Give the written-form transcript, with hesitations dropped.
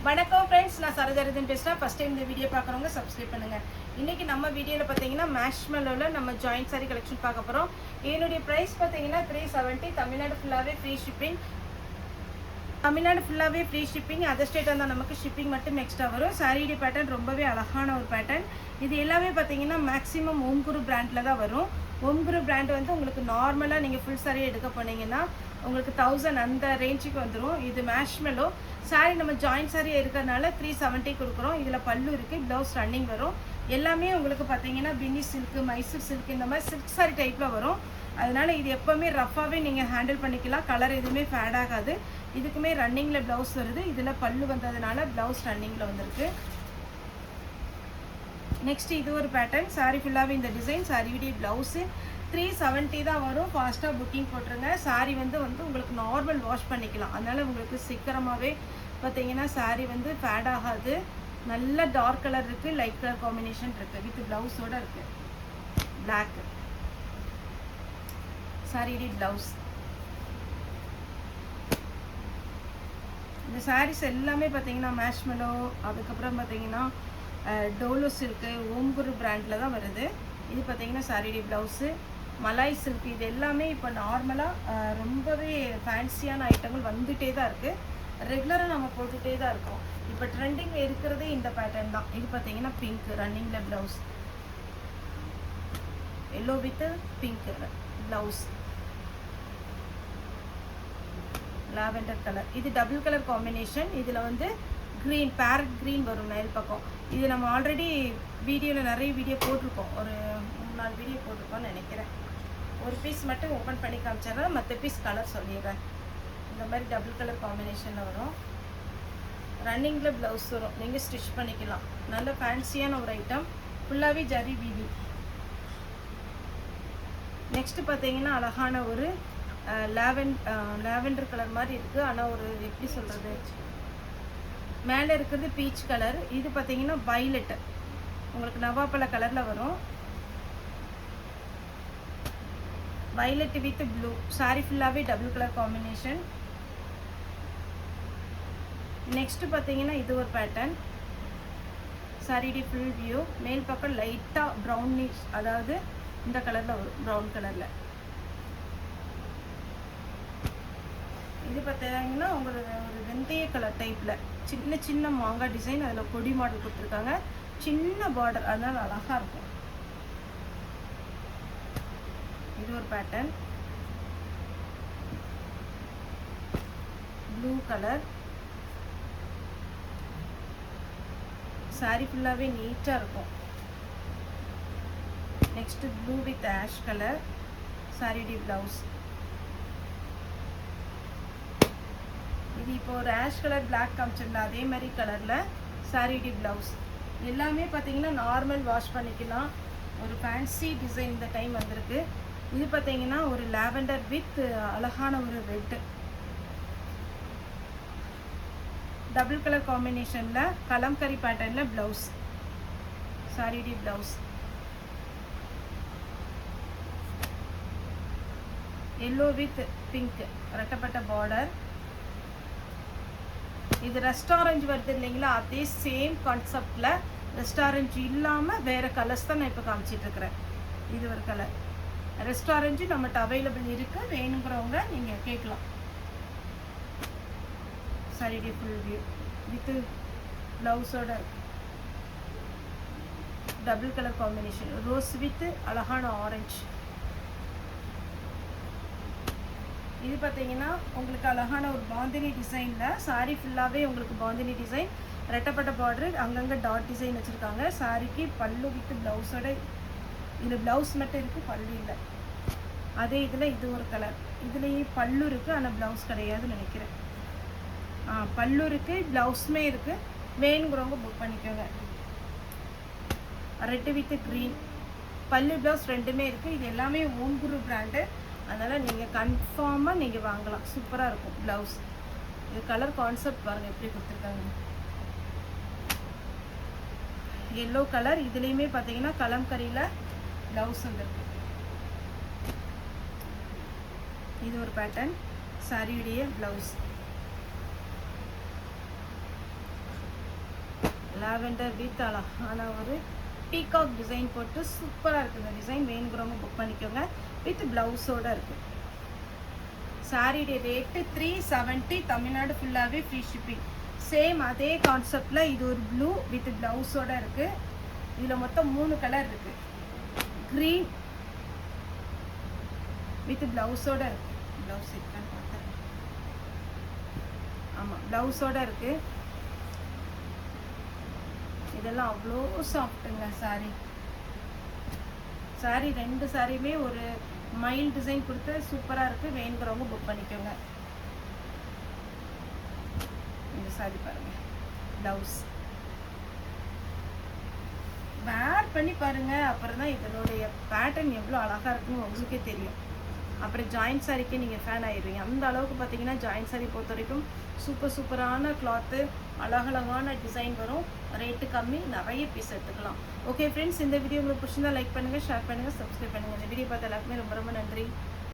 வணக்கம் ஃப்ரெண்ட்ஸ், நான் சரோஜாரதன் பேசுகிறேன். ஃபஸ்ட் டைம் இந்த வீடியோ பார்க்குறவங்க சப்ஸ்கிரைப் பண்ணுங்கள். இன்றைக்கி நம்ம வீடியோவில் பார்த்தீங்கன்னா மேஷ்மெலோவில் நம்ம ஜாயிண்ட் சாரி கலெக்ஷன் பார்க்க போகிறோம். என்னுடைய ப்ரைஸ் பார்த்தீங்கன்னா 370. தமிழ்நாடு ஃபுல்லாகவே ஃப்ரீ ஷிப்பிங். அதர் ஸ்டேட்டாக இருந்தால் நமக்கு ஷிப்பிங் மட்டும் எக்ஸ்ட்ரா வரும். சாரியுடைய பேட்டர்ன் ரொம்பவே அழகான ஒரு பேட்டர்ன். இது எல்லாமே பார்த்தீங்கன்னா மேக்ஸிமம் ஓம்குரு பிராண்டில் தான் வரும். ஓம்குரு பிராண்ட் வந்து உங்களுக்கு நார்மலாக நீங்கள் ஃபுல் சாரியை எடுக்க போனீங்கன்னா உங்களுக்கு 1000 அந்த ரேஞ்சுக்கு வந்துடும். இது மேஷ்மெலோ சாரி நம்ம ஜாயிண்ட் சாரி இருக்கிறதுனால 370 கொடுக்குறோம். இதில் பல்லு இருக்குது, ப்ளவுஸ் ரன்னிங் வரும். எல்லாமே உங்களுக்கு பார்த்தீங்கன்னா பின்னி சில்க்கு, மைசூர் சில்க் இந்த மாதிரி சில்க் சாரி டைப்பில் வரும். அதனால் இது எப்போவுமே ரஃபாகவே நீங்கள் ஹேண்டில் பண்ணிக்கலாம். கலர் எதுவுமே ஃபேட் ஆகாது. இதுக்குமே ரன்னிங்கில் ப்ளவுஸ் வருது. இதில் பல்லு வந்ததுனால ப்ளவுஸ் ரன்னிங்கில் வந்திருக்கு. நெக்ஸ்ட் இது ஒரு பேட்டர்ன். சாரி ஃபுல்லாகவே இந்த டிசைன். சாரியுடைய ப்ளவுஸு 370 தான் வரும். ஃபாஸ்ட்டாக புக்கிங் போட்டுருங்க. சாரி வந்து உங்களுக்கு நார்மல் வாஷ் பண்ணிக்கலாம். அதனால் உங்களுக்கு சீக்கிரமாகவே பார்த்தீங்கன்னா சாரி வந்து ஃபேட் ஆகாது. நல்ல டார்க் கலர் இருக்குது, லைட் கலர் காம்பினேஷன் இருக்குது, வித் ப்ளவுஸோடு இருக்குது. பிளாக் சாரியுடைய ப்ளவுஸ். இந்த சாரீஸ் எல்லாமே பார்த்தீங்கன்னா மேஷ்மெலோ, அதுக்கப்புறம் பார்த்தீங்கன்னா டோலோ சில்க்கு, ஓம்குரு பிராண்டில் தான் வருது. இது பார்த்தீங்கன்னா சாரியுடைய ப்ளவுஸு. மலாய் சில்க், இது எல்லாமே இப்போ நார்மலாக ரொம்பவே ஃபேன்சியான ஐட்டங்கள் வந்துகிட்டே தான் இருக்குது. ரெகுலராக நம்ம போட்டுகிட்டே தான் இருக்கோம். இப்போ ட்ரெண்டிங்கில் இருக்கிறதே இந்த பேட்டர்ன் தான். இது பார்த்தீங்கன்னா பிங்க் ரன்னிங்கில் blouse, yellow with pink blouse, lavender colour. இது டபுள் கலர் காம்பினேஷன். இதில் வந்து க்ரீன், பேரட் க்ரீன் வரும் மேல் பக்கம். இது நம்ம ஆல்ரெடி வீடியோவில் நிறைய வீடியோ போட்டிருக்கோம். ஒரு 3-4 வீடியோ போட்டிருக்கோம்னு நினைக்கிறேன். ஒரு பீஸ் மட்டும் ஓப்பன் பண்ணி காமிச்சிடுறேன், மற்ற பீஸ் கலர் சொல்லிடுறேன். இந்த மாதிரி டபுள் கலர் காம்பினேஷனில் வரும். ரன்னிங்கில் ப்ளவுஸ் வரும், நீங்கள் ஸ்டிச் பண்ணிக்கலாம். நல்ல ஃபேன்சியான ஒரு ஐட்டம். ஃபுல்லாகவே ஜரி வீவி. நெக்ஸ்ட்டு பார்த்தீங்கன்னா அழகான ஒரு லாவெண்டர் கலர் மாதிரி இருக்குது. ஆனால் ஒரு எப்படி சொல்கிறது, மேலே இருக்கிறது பீச் கலர். இது பார்த்தீங்கன்னா வைலட், உங்களுக்கு நவாப்பழ கலரில் வரும். Violet with blue. சாரி ஃபுல்லாகவே டபுள் கலர் காம்பினேஷன். நெக்ஸ்ட்டு பார்த்தீங்கன்னா இது ஒரு பேட்டர்ன். சாரியுடைய ஃபுல் வியூ. மேல் பக்கம் லைட்டாக ப்ரௌனிஷ், அதாவது இந்த கலரில் வரும், ப்ரௌன் கலரில். இது பார்த்தீங்கன்னா உங்களுக்கு ஒரு வெந்தய கலர் டைப்பில் சின்ன சின்ன மாங்காய் டிசைன். அதில் கொடி மாடல் கொடுத்துருக்காங்க, சின்ன பார்டர், அதனால் அழகாக இருக்கும். இது ஒரு பேட்டர்ன். Blue colour. சாரி ஃபுல்லாகவே நீட்டாக இருக்கும். Next blue with ash colour. சாரியுடைய ப்ளவுஸ். இது இப்போ ஒரு ஆஷ் கலர் பிளாக் காமிச்சிருந்தா அதே மாதிரி கலரில் சாரியுடைய ப்ளவுஸ். எல்லாமே பார்த்தீங்கன்னா நார்மல் வாஷ் பண்ணிக்கலாம். ஒரு ஃபேன்சி டிசைன் இந்த டைம் வந்திருக்கு. இது பார்த்தீங்கன்னா ஒரு லாவெண்டர் வித் அழகான ஒரு ரெட்டு, டபுள் கலர் காம்பினேஷனில் கலம்கரி பேட்டர்னில் ப்ளவுஸ். சாரியுடைய ப்ளவுஸ். எல்லோ வித் பிங்க் ரெட்டப்பட்ட பார்டர். இது ரெஸ்டாரண்ட் வருது இல்லைங்களா, அதே சேம் கான்செப்டில் ரெஸ்டாரண்ட் இல்லாமல் வேறு கலர்ஸ் தான் நான் இப்போ காமிச்சிட்ருக்கிறேன். இது ஒரு கலர். ரெஸ்டாரண்ட்டு நம்மகிட்ட அவைலபிள் இருக்குது, வேணுங்கிறவங்க நீங்கள் கேட்கலாம். சாரியுடைய ஃபுல் வியூ வித்து ப்ளவுஸோட double colour combination. Rose with அழகான ஆரஞ்சு. இது பார்த்தீங்கன்னா உங்களுக்கு அழகான ஒரு பாந்தினி டிசைனில். சாரி ஃபுல்லாகவே உங்களுக்கு பாந்தினி டிசைன், ரெட்டப்பட்ட பார்டர், அங்கங்கே டாட் டிசைன் வச்சுருக்காங்க. சாரிக்கு பல்லு வித்து ப்ளவுஸோட. இதில் ப்ளவுஸ் மட்டும் இருக்குது, பல்லு இல்லை. அதே இதில் இது ஒரு கலர். இதுலேயே பல்லு இருக்குது, ஆனால் ப்ளவுஸ் கிடையாதுன்னு நினைக்கிறேன். பல்லு இருக்குது, ப்ளவுஸுமே இருக்குது. வேணுங்கிறவங்க புக் பண்ணிக்கோங்க. Red with green. பல்லு ப்ளவுஸ் ரெண்டுமே இருக்குது. இது எல்லாமே ஓம்குரு பிராண்டு. அதனால் நீங்கள் கன்ஃபார்மாக நீங்கள் வாங்கலாம். சூப்பராக இருக்கும் ப்ளவுஸ். இது கலர் கான்செப்ட் பாருங்கள் எப்படி கொடுத்துருக்காங்க. Yellow colour. இதுலேயுமே பார்த்தீங்கன்னா கலம்கரியில் ப்ளவுஸ் வந்துருக்கு. இது ஒரு பேட்டர்ன். சாரியுடைய ப்ளவுஸ். லாவெண்டர் வித் அழகான ஒரு பீகாக் டிசைன் போட்டு சூப்பராக இருக்குது. இந்த டிசைன் வேணுங்கிறவங்க புக் பண்ணிக்கோங்க. வித் ப்ளவுஸோடு இருக்குது. சாரியுடைய ரேட்டு 370. தமிழ்நாடு ஃபுல்லாகவே ஃப்ரீ ஷிப்பிங். சேம் அதே கான்செப்டில் இது ஒரு ப்ளூ வித் ப்ளவுஸோடு இருக்குது. இதில் மொத்தம் 3 கலர் இருக்குது. க்ரீன் வித் ப்ளவுஸோடு இருக்குது. ப்ளவுஸ் இருக்கான்னு பார்த்தேன். ஆமாம், ப்ளவுஸோடு இருக்குது. இதெல்லாம் அவ்வளோ சாஃப்ட்டுங்க சாரி. சாரி 2 சாரியுமே ஒரு மைல் டிசைன் கொடுத்து சூப்பராக இருக்குது. வேணுங்கிறவங்க புக் பண்ணிக்கோங்க. இந்த சாரி பாருங்கள், ப்ளவுஸ் வேர் பண்ணி பாருங்கள். அப்புறம் தான் இதனுடைய பேட்டர்ன் எவ்வளோ அழகாக இருக்குன்னு உங்களுக்கே தெரியும். அப்புறம் ஜாயின்ட் சாரிக்கே நீங்கள் ஃபேன் ஆயிடுவீங்க. அந்த அளவுக்கு பார்த்தீங்கன்னா ஜாயின்ட் சாரி பொறுத்த வரைக்கும் சூப்பரான கிளாத்து, அழகழகான டிசைன் வரும். ரேட்டு கம்மி, நிறைய பீஸ் எடுத்துக்கலாம். ஓகே ஃப்ரெண்ட்ஸ், இந்த வீடியோ உங்களுக்கு பிடிச்சிருந்தா லைக் பண்ணுங்கள், ஷேர் பண்ணுங்கள், சப்ஸ்கிரைப் பண்ணுங்கள். இந்த வீடியோ பார்த்த எல்லாருக்குமே ரொம்ப நன்றி.